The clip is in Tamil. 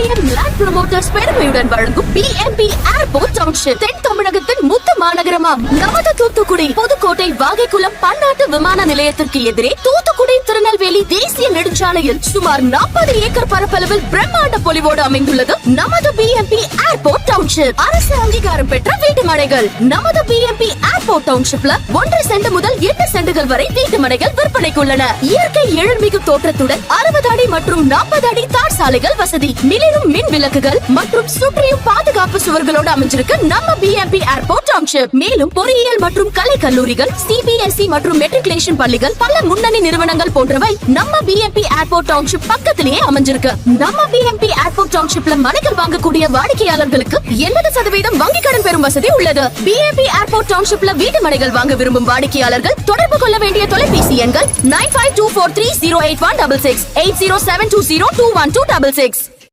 கேஎம் லேண்ட் ப்ரமோட்டர்ஸ் பெருமையுடன் வழங்கும் பிஎம்பி ஏர்போர்ட் டவுன்ஷிப். தென் தமிழகத்தின் முத்த மாநகரமாம் நமது தூத்துக்குடி புதுக்கோட்டை வாகைக்குளம் பன்னாட்டு விமான நிலையத்திற்கு எதிரே தூத்துக்குடி திருநெல்வேலி தேசிய நெடுஞ்சாலையில் சுமார் 40 ஏக்கர் பரப்பளவில் பிரம்மாண்ட பொலிவோடு அமைந்துள்ளது நமது பிஎம்பி ஏர்போர்ட் டவுன்ஷிப். அரசு அங்கீகாரம் பெற்ற வீட்டு மனைகள். நமது பிஎம்பி ஏர்போர்ட் டவுன்ஷிப்ல 1 சென்ட் முதல் 8 சென்டுகள் வரை வீட்டு மனைகள் விற்பனைக்கு உள்ளன. இயற்கை எழில்மிகு தோற்றத்துடன் 60 அடி மற்றும் 40 அடி தார் சாலைகள் வசதி, மிளிரும் மின் விளக்குகள் மற்றும் சுற்றியும் பாதுகாப்பு சுவர்களோடு அமைஞ்சிருக்கு நம்ம பிஎம்பி ஏர்போர்ட் டவுன்ஷிப். மேலும் பொறியியல் மற்றும் கலை கல்லூரிகள், சிபிஎஸ்இ மற்றும் மெட்ரிகுலேஷன் பள்ளிகள், பல முன்னணி நிறுவனங்கள் போன்றவை நம்ம பிஎம்பி ஏர்போர்ட் டவுன்ஷிப் பக்கத்திலேயே அமைஞ்சிருக்கு. நம்ம பிஎம்பி ஏர்போர்ட் டவுன்ஷிப்ல மனைகள் வாங்கக்கூடிய வாடிக்கையாளர்களுக்கு 80% வங்கி கடன் பெறும் வசதி உள்ளது. பிஎம்பி ஏர்போர்ட் டவுன்ஷிப்ல வீட்டு மனைகள் வாங்க விரும்பும் வாடிக்கையாளர்கள் தொடர்பு கொள்ள வேண்டிய தொலைபேசி எண்கள் 9524308166, 8072021266.